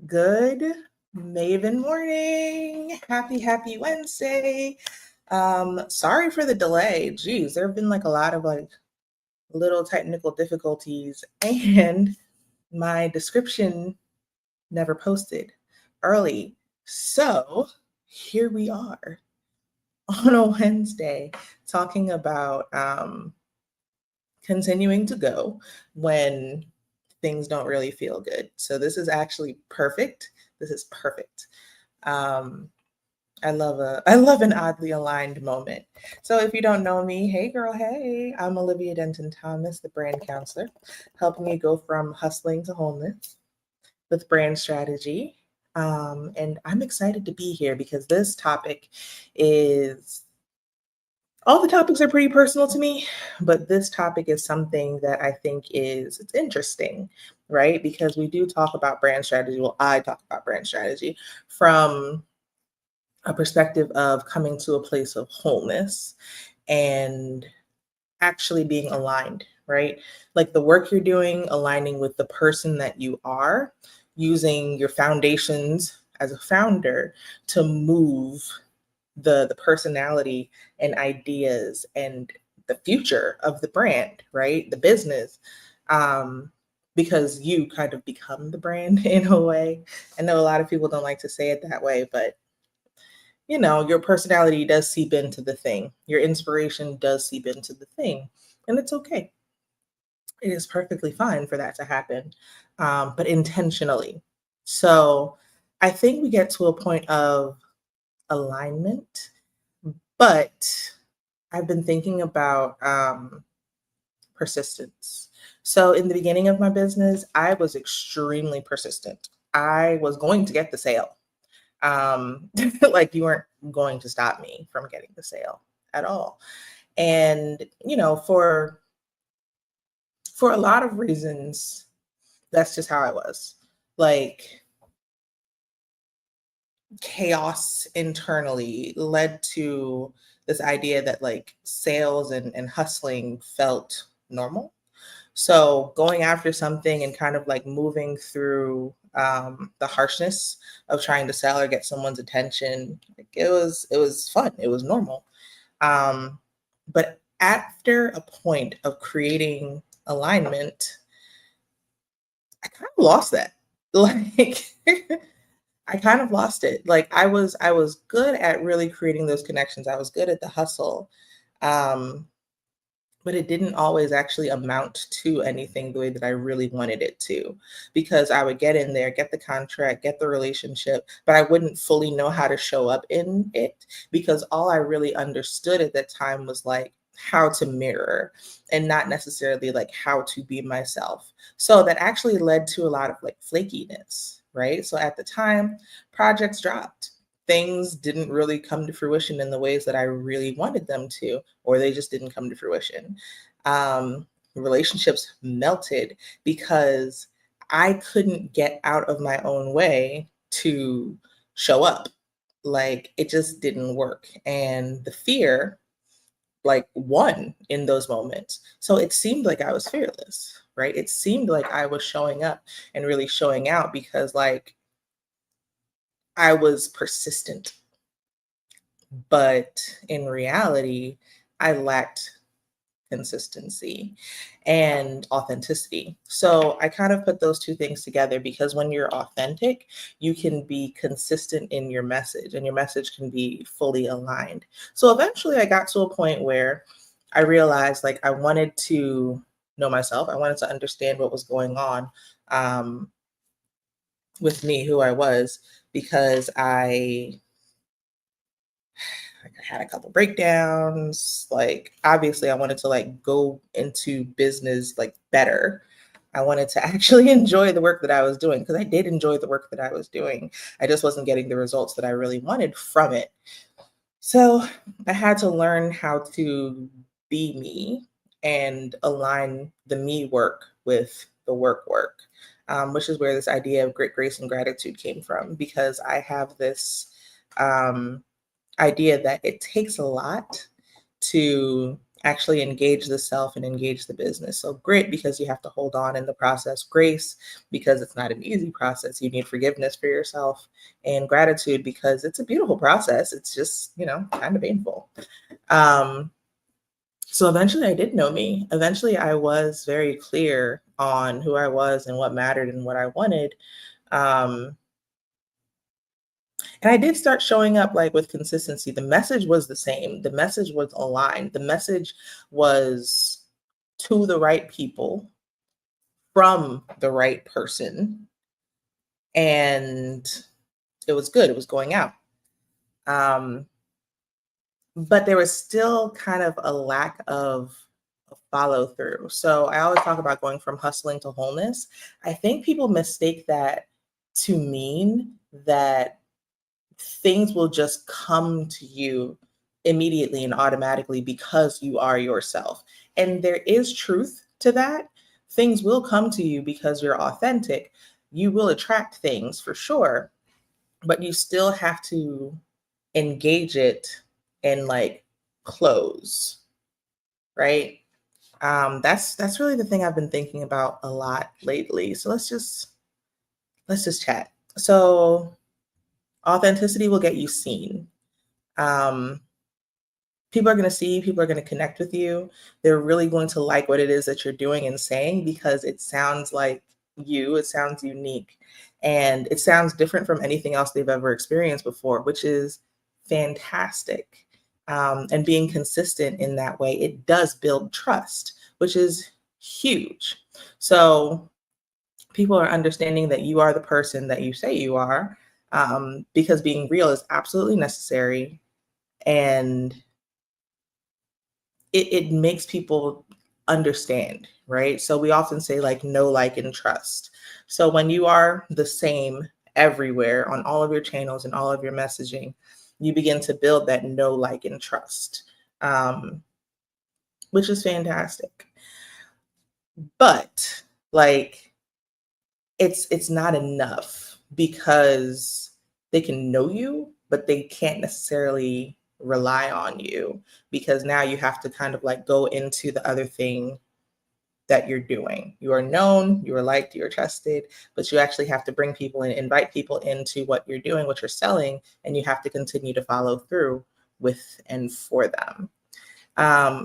Good Maven morning. Happy Wednesday. Sorry for the delay. Geez, there have been like a lot of like little technical difficulties and my description never posted early. So here we are on a Wednesday talking about continuing to go when things don't really feel good. So this is actually perfect. This is perfect. Um, I love an oddly aligned moment. So if you don't know me, hey girl, hey, I'm Olivia Denton Thomas, the brand counselor, helping you go from hustling to wholeness with brand strategy. And I'm excited to be here because this topic is all the topics are pretty personal to me, but this topic is something that I think it's interesting, right? Because we do talk about brand strategy. Well, I talk about brand strategy from a perspective of coming to a place of wholeness and actually being aligned, right? Like the work you're doing, aligning with the person that you are, using your foundations as a founder to move the personality and ideas and the future of the brand, right? The business. Um, because you kind of become the brand in a way. I know a lot of people don't like to say it that way, but your personality does seep into the thing. Your inspiration does seep into the thing. And it's okay. It is perfectly fine for that to happen, but intentionally. So I think we get to a point of alignment, but I've been thinking about persistence. So in the beginning of my business, I was extremely persistent. I was going to get the sale. Like you weren't going to stop me from getting the sale at all. And for a lot of reasons, that's just how I was. Like chaos internally led to this idea that like sales and hustling felt normal. So going after something and kind of like moving through the harshness of trying to sell or get someone's attention, like it was fun. It was normal. Um, but after a point of creating alignment, I kind of lost that. Like I kind of lost it. Like I was good at really creating those connections. I was good at the hustle. Um, but it didn't always actually amount to anything the way that I really wanted it to, because I would get in there, get the contract, get the relationship, but I wouldn't fully know how to show up in it because all I really understood at that time was like how to mirror and not necessarily like how to be myself. So that actually led to a lot of like flakiness, right? So at the time, projects dropped. Things didn't really come to fruition in the ways that I really wanted them to, or they just didn't come to fruition. Relationships melted because I couldn't get out of my own way to show up. Like it just didn't work. And the fear like won in those moments. So it seemed like I was fearless, right? It seemed like I was showing up and really showing out because like I was persistent. But in reality, I lacked consistency and authenticity. So I kind of put those two things together because when you're authentic, you can be consistent in your message and your message can be fully aligned. So eventually I got to a point where I realized like I wanted to know myself. I wanted to understand what was going on um, with me, who I was, because I had a couple breakdowns. Like obviously I wanted to like go into business like better. I wanted to actually enjoy the work that I was doing because I did enjoy the work that I was doing. I just wasn't getting the results that I really wanted from it. So I had to learn how to be me and align the me work with the work, which is where this idea of grit, grace, and gratitude came from because I have this um, idea that it takes a lot to actually engage the self and engage the business. So grit, because you have to hold on in the process. Grace, because it's not an easy process. You need forgiveness for yourself. And gratitude, because it's a beautiful process. It's just, kind of painful. So eventually I did know me. Eventually I was very clear on who I was and what mattered and what I wanted. Um, and I did start showing up like with consistency. The message was the same. The message was aligned. The message was to the right people from the right person. And it was good. It was going out. Um, but there was still kind of a lack of follow through. So I always talk about going from hustling to wholeness. I think people mistake that to mean that things will just come to you immediately and automatically because you are yourself. And there is truth to that. Things will come to you because you're authentic. You will attract things for sure, but you still have to engage it and like close, right? That's really the thing I've been thinking about a lot lately. So let's just chat. So authenticity will get you seen. Um, People are going to see you, people are going to connect with you. They're really going to like what it is that you're doing and saying because it sounds like you, it sounds unique, and it sounds different from anything else they've ever experienced before, which is fantastic. And being consistent in that way, it does build trust, which is huge. So people are understanding that you are the person that you say you are, because being real is absolutely necessary. And it makes people understand, right? So we often say like know, like, and trust. So when you are the same everywhere on all of your channels and all of your messaging, you begin to build that know, like, and trust, which is fantastic. But like it's not enough because they can know you, but they can't necessarily rely on you because now you have to kind of like go into the other thing that you're doing. You are known, you are liked, you are trusted, but you actually have to bring people in, invite people into what you're doing, what you're selling, and you have to continue to follow through with and for them.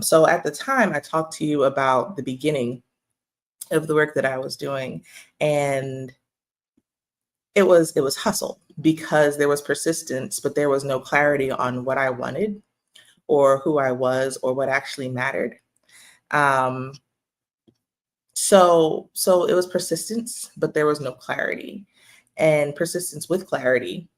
So at the time, I talked to you about the beginning of the work that I was doing, and it was hustle because there was persistence, but there was no clarity on what I wanted or who I was or what actually mattered. Um, so it was persistence, but there was no clarity. And persistence with clarity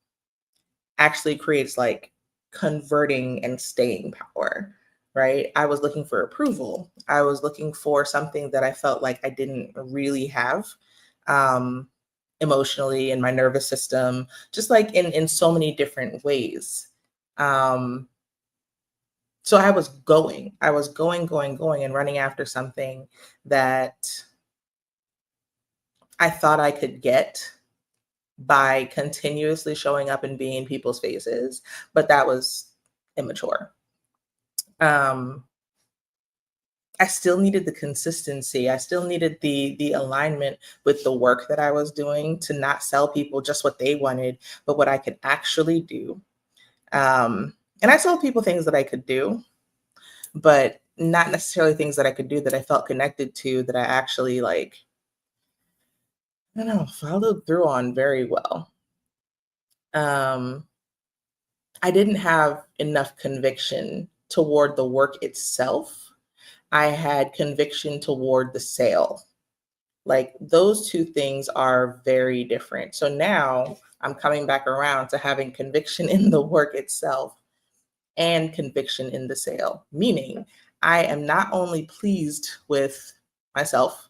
actually creates like converting and staying power, right? I was looking for approval. I was looking for something that I felt like I didn't really have. Um, Emotionally in my nervous system, just like in so many different ways. Um, so I was going and running after something that I thought I could get by continuously showing up and being in people's faces, but that was immature. Um, I still needed the consistency. I still needed the alignment with the work that I was doing to not sell people just what they wanted, but what I could actually do. And I sold people things that I could do, but not necessarily things that I could do that I felt connected to that I actually like, I don't know, followed through on very well. Um, I didn't have enough conviction toward the work itself. I had conviction toward the sale. Like those two things are very different. So now I'm coming back around to having conviction in the work itself and conviction in the sale, meaning I am not only pleased with myself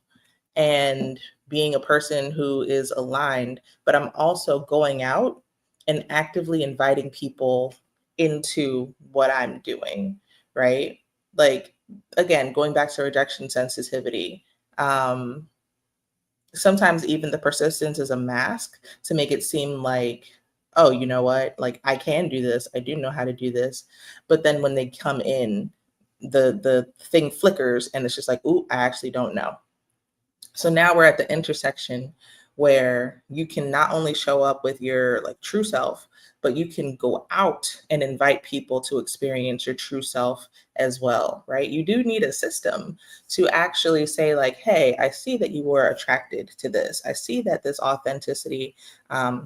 and being a person who is aligned, but I'm also going out and actively inviting people into what I'm doing, right? Like, again, going back to rejection sensitivity, sometimes even the persistence is a mask to make it seem like, oh, you know what? Like, I can do this. I do know how to do this. But then when they come in, the thing flickers and it's just like, ooh, I actually don't know. So now we're at the intersection where you can not only show up with your like true self, but you can go out and invite people to experience your true self as well, right? You do need a system to actually say like, hey, I see that you were attracted to this. I see that this authenticity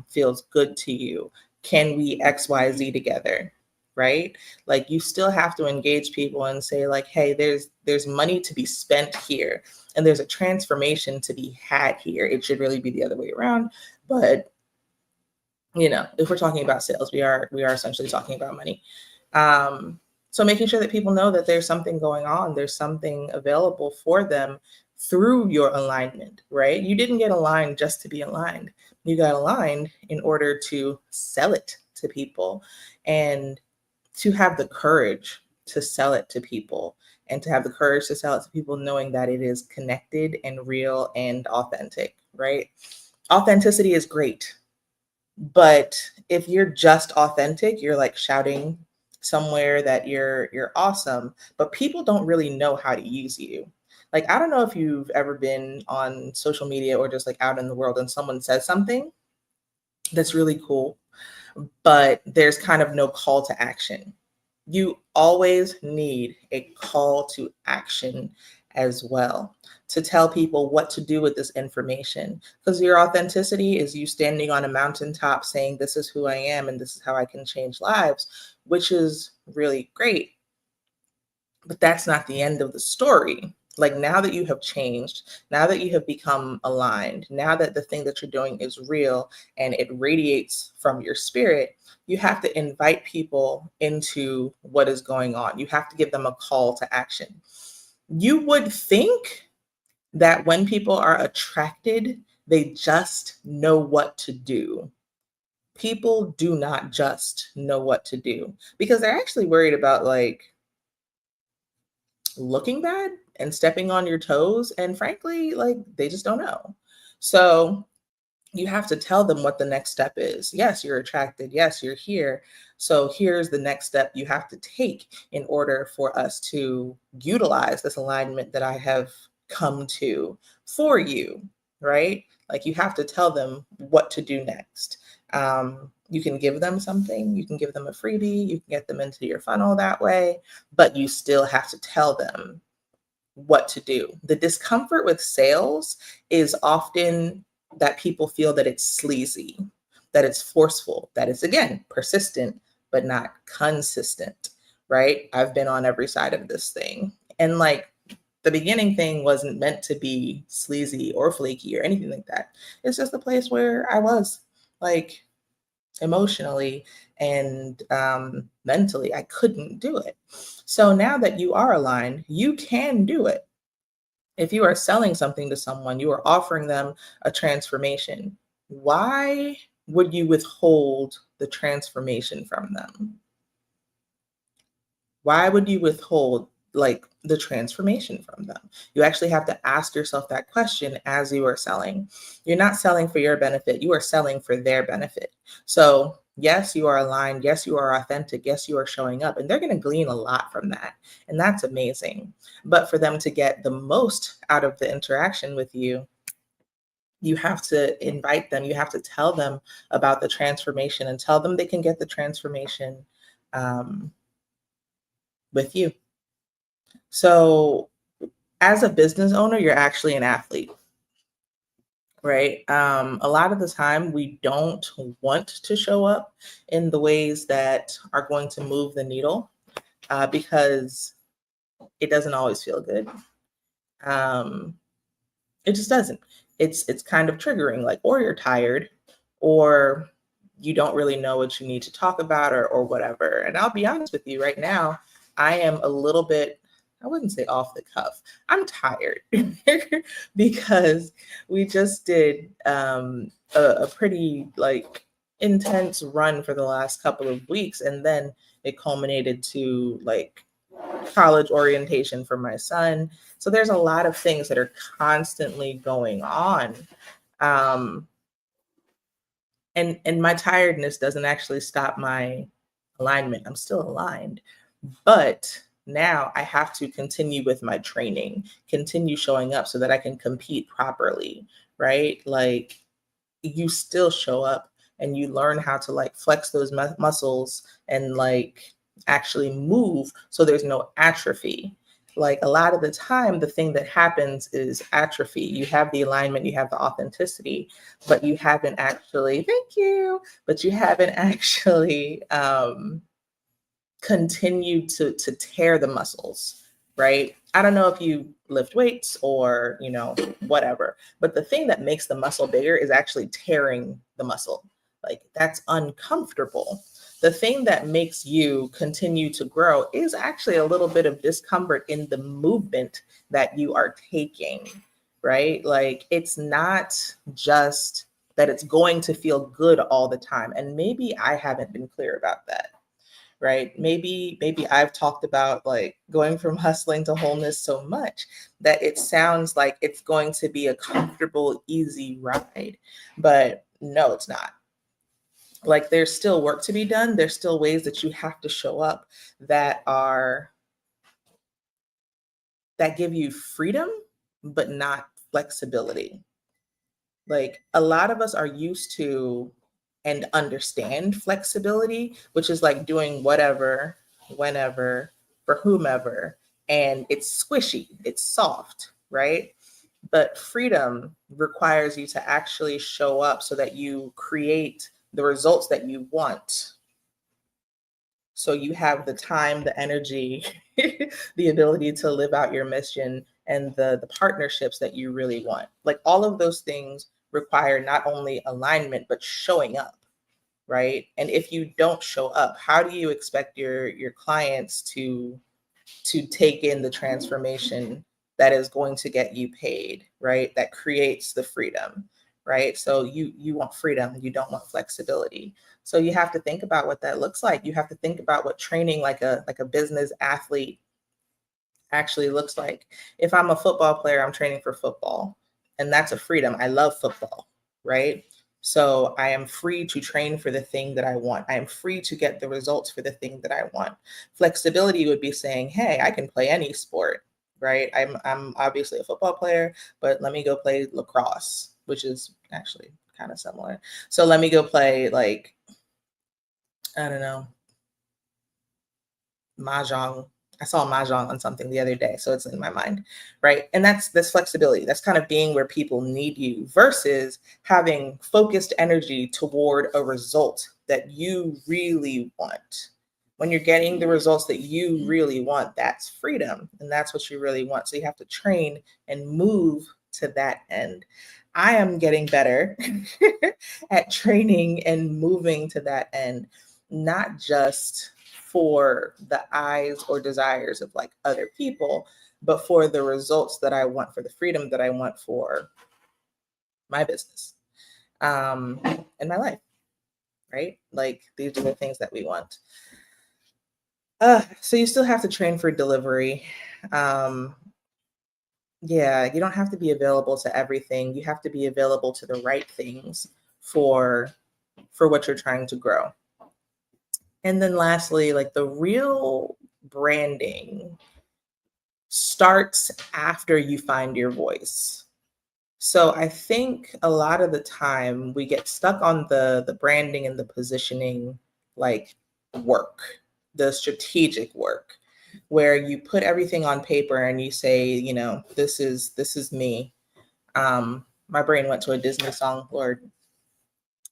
feels good to you. Can we XYZ together? Right? Like you still have to engage people and say like, hey, there's money to be spent here and there's a transformation to be had here. It should really be the other way around. But if we're talking about sales, we are essentially talking about money. So making sure that people know that there's something going on, there's something available for them through your alignment, right? You didn't get aligned just to be aligned. You got aligned in order to sell it to people and to have the courage to sell it to people and to have the courage to sell it to people knowing that it is connected and real and authentic, right? Authenticity is great. But if you're just authentic, you're like shouting somewhere that you're awesome, but people don't really know how to use you. Like I don't know if you've ever been on social media or just like out in the world and someone says something that's really cool, but there's kind of no call to action. You always need a call to action as well to tell people what to do with this information. Because your authenticity is you standing on a mountaintop saying, this is who I am and this is how I can change lives, which is really great. But that's not the end of the story. Like now that you have changed, now that you have become aligned, now that the thing that you're doing is real and it radiates from your spirit, you have to invite people into what is going on. You have to give them a call to action. You would think that when people are attracted, they just know what to do. People do not just know what to do because they're actually worried about like looking bad and stepping on your toes. And frankly, like they just don't know. So you have to tell them what the next step is. Yes, you're attracted. Yes, you're here. So here's the next step you have to take in order for us to utilize this alignment that I have come to for you, right? Like you have to tell them what to do next. You can give them something, you can give them a freebie, you can get them into your funnel that way, but you still have to tell them what to do. The discomfort with sales is often that people feel that it's sleazy, that it's forceful, that it's, again, persistent, but not consistent, right? I've been on every side of this thing. And like the beginning thing wasn't meant to be sleazy or flaky or anything like that. It's just a place where I was like emotionally and mentally, I couldn't do it. So now that you are aligned, you can do it. If you are selling something to someone, you are offering them a transformation. Why would you withhold the transformation from them? Why would you withhold like the transformation from them? You actually have to ask yourself that question as you are selling. You're not selling for your benefit, you are selling for their benefit. So, yes, you are aligned. Yes, you are authentic. Yes, you are showing up. And they're going to glean a lot from that. And that's amazing. But for them to get the most out of the interaction with you have to invite them. You have to tell them about the transformation and tell them they can get the transformation um, with you. So, as a business owner, you're actually an athlete, right? A lot of the time, we don't want to show up in the ways that are going to move the needle because it doesn't always feel good. Um, it just doesn't. It's kind of triggering, like, or you're tired, or you don't really know what you need to talk about, or whatever. And I'll be honest with you, right now, I am a little bit, I wouldn't say off the cuff. I'm tired because we just did a pretty like intense run for the last couple of weeks, and then it culminated to like college orientation for my son. So there's a lot of things that are constantly going on. Um, and my tiredness doesn't actually stop my alignment. I'm still aligned, but Now I have to continue with my training, continue showing up so that I can compete properly, right? Like you still show up and you learn how to like flex those muscles and like actually move so there's no atrophy. Like a lot of the time, the thing that happens is atrophy. You have the alignment, you have the authenticity, but you haven't actually, thank you, but you haven't actually continue to tear the muscles, right? I don't know if you lift weights or, whatever, but the thing that makes the muscle bigger is actually tearing the muscle. Like that's uncomfortable. The thing that makes you continue to grow is actually a little bit of discomfort in the movement that you are taking, right? Like it's not just that it's going to feel good all the time. And maybe I haven't been clear about that, right? Maybe I've talked about like going from hustling to wholeness so much that it sounds like it's going to be a comfortable, easy ride. But no, it's not. Like there's still work to be done. There's still ways that you have to show up that are that give you freedom, but not flexibility. Like a lot of us are used to and understand flexibility, which is like doing whatever, whenever, for whomever. And it's squishy, it's soft, right? But freedom requires you to actually show up so that you create the results that you want. So you have the time, the energy, the ability to live out your mission and the partnerships that you really want. Like all of those things require not only alignment, but showing up, right? And if you don't show up, how do you expect your clients to take in the transformation that is going to get you paid, right? That creates the freedom, right? So you want freedom, you don't want flexibility. So you have to think about what that looks like. You have to think about what training like a business athlete actually looks like. If I'm a football player, I'm training for football, and that's a freedom. I love football, right? So I am free to train for the thing that I want. I am free to get the results for the thing that I want. Flexibility would be saying, hey, I can play any sport, right? I'm obviously a football player, but let me go play lacrosse, which is actually kind of similar. So let me go play like, I don't know, mahjong. I saw mahjong on something the other day, so it's in my mind, right? And that's this flexibility. That's kind of being where people need you versus having focused energy toward a result that you really want. When you're getting the results that you really want, that's freedom, and that's what you really want. So you have to train and move to that end. I am getting better at training and moving to that end, not just for the eyes or desires of like other people, but for the results that I want, for the freedom that I want for my business, and my life, right? Like these are the things that we want. So you still have to train for delivery. Um, yeah, you don't have to be available to everything. You have to be available to the right things for what you're trying to grow. And then lastly, like the real branding starts after you find your voice. So I think a lot of the time we get stuck on the branding and the positioning like work, the strategic work, where you put everything on paper and you say, this is me. My brain went to a Disney song, Lord,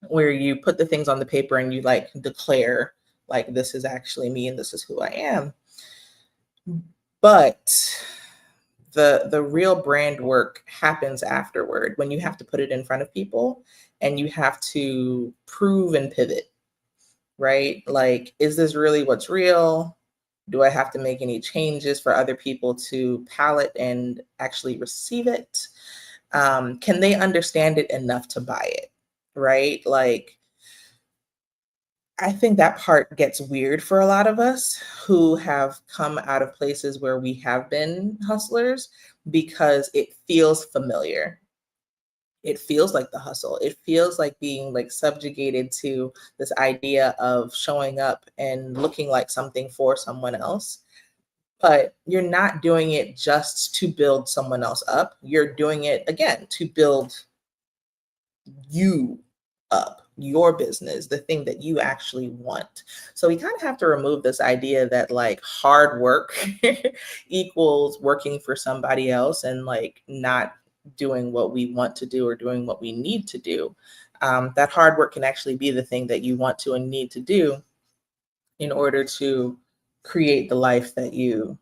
where you put the things on the paper and you like declare like this is actually me and this is who I am. But the real brand work happens afterward when you have to put it in front of people and you have to prove and pivot, right? Like, is this really what's real? Do I have to make any changes for other people to palate and actually receive it? Can they understand it enough to buy it, right? Like, I think that part gets weird for a lot of us who have come out of places where we have been hustlers because it feels familiar. It feels like the hustle. It feels like being like subjugated to this idea of showing up and looking like something for someone else. but you're not doing it just to build someone else up. You're doing it again to build you up, your business, the thing that you actually want. So we kind of have to remove this idea that like hard work equals working for somebody else and like not doing what we want to do or doing what we need to do. That hard work can actually be the thing that you want to and need to do in order to create the life that you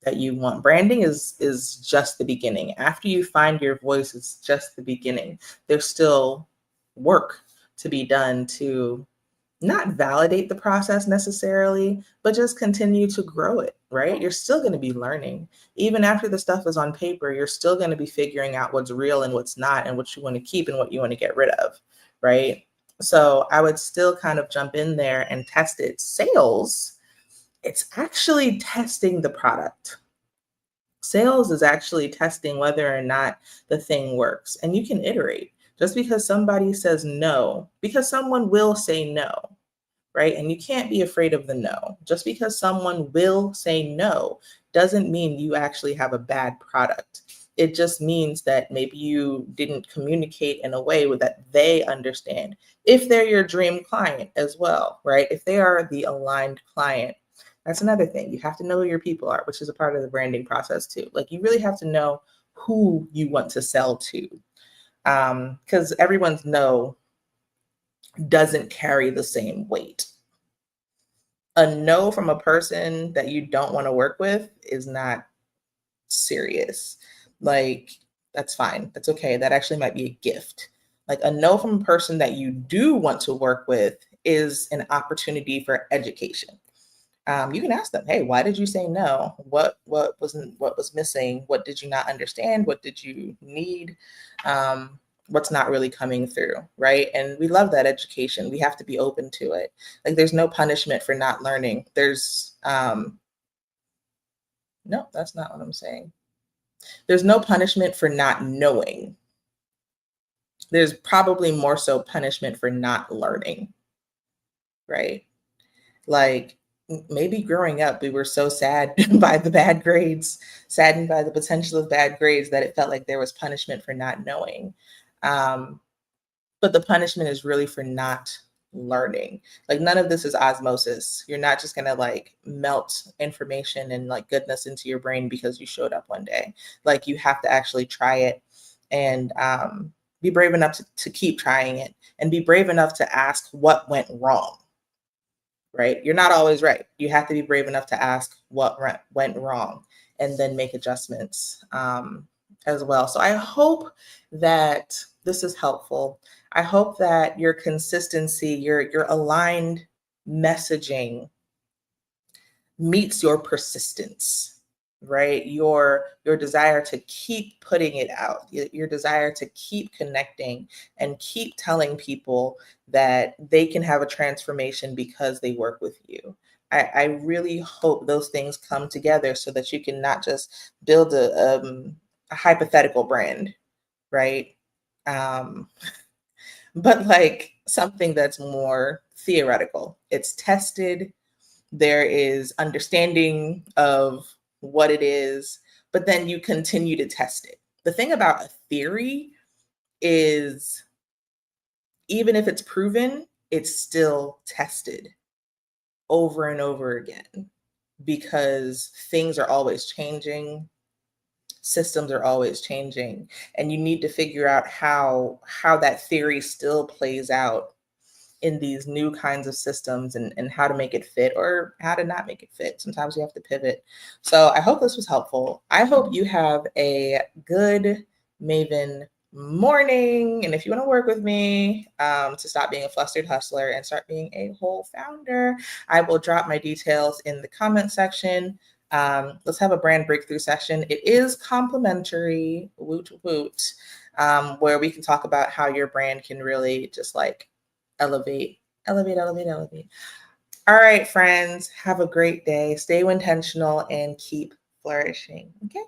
want. Branding is just the beginning. After you find your voice, it's just the beginning. There's still work to be done to not validate the process necessarily, but just continue to grow it, right? You're still going to be learning. Even after the stuff is on paper, you're still going to be figuring out what's real and what's not, and what you want to keep and what you want to get rid of, right? So I would still kind of jump in there and test it. Sales, it's actually testing the product. Sales is actually testing whether or not the thing works. And you can iterate. Just because somebody says no, because someone will say no, right? And you can't be afraid of the no. Just because someone will say no doesn't mean you actually have a bad product. It just means that maybe you didn't communicate in a way that they understand. If they're your dream client as well, right? If they are the aligned client, that's another thing. You have to know who your people are, which is a part of the branding process too. Like you really have to know who you want to sell to, because everyone's no doesn't carry the same weight. A no from a person that you don't want to work with is not serious. Like, that's fine. That's okay. That actually might be a gift. Like a no from a person that you do want to work with is an opportunity for education. You can ask them, hey, why did you say no? What was missing? What did you not understand? What did you need? What's not really coming through, right? And we love that education. We have to be open to it. Like there's no punishment for not learning. There's no, that's not what I'm saying. There's no punishment for not knowing. There's probably more so punishment for not learning, right? Like maybe growing up, we were so sad by the bad grades, saddened by the potential of bad grades that it felt like there was punishment for not knowing. But the punishment is really for not learning. Like none of this is osmosis. You're not just gonna like melt information and like goodness into your brain because you showed up one day. Like you have to actually try it and be brave enough to keep trying it and be brave enough to ask what went wrong, right? You're not always right. You have to be brave enough to ask what went wrong and then make adjustments as well. So I hope that this is helpful. I hope that your consistency, your aligned messaging meets your persistence, right? Your desire to keep putting it out, your desire to keep connecting and keep telling people that they can have a transformation because they work with you. I really hope those things come together so that you can not just build a hypothetical brand, right? But like something that's more theoretical. It's tested, there is understanding of what it is, but then you continue to test it. The thing about a theory is even if it's proven, it's still tested over and over again because things are always changing, systems are always changing, and you need to figure out how that theory still plays out in these new kinds of systems and how to make it fit or how to not make it fit. Sometimes you have to pivot. So I hope this was helpful. I hope you have a good Maven morning. And if you want to work with me to stop being a flustered hustler and start being a whole founder, I will drop my details in the comment section. Let's have a brand breakthrough session. It is complimentary, woot woot, where we can talk about how your brand can really just like elevate. All right, friends, have a great day. Stay intentional and keep flourishing. Okay.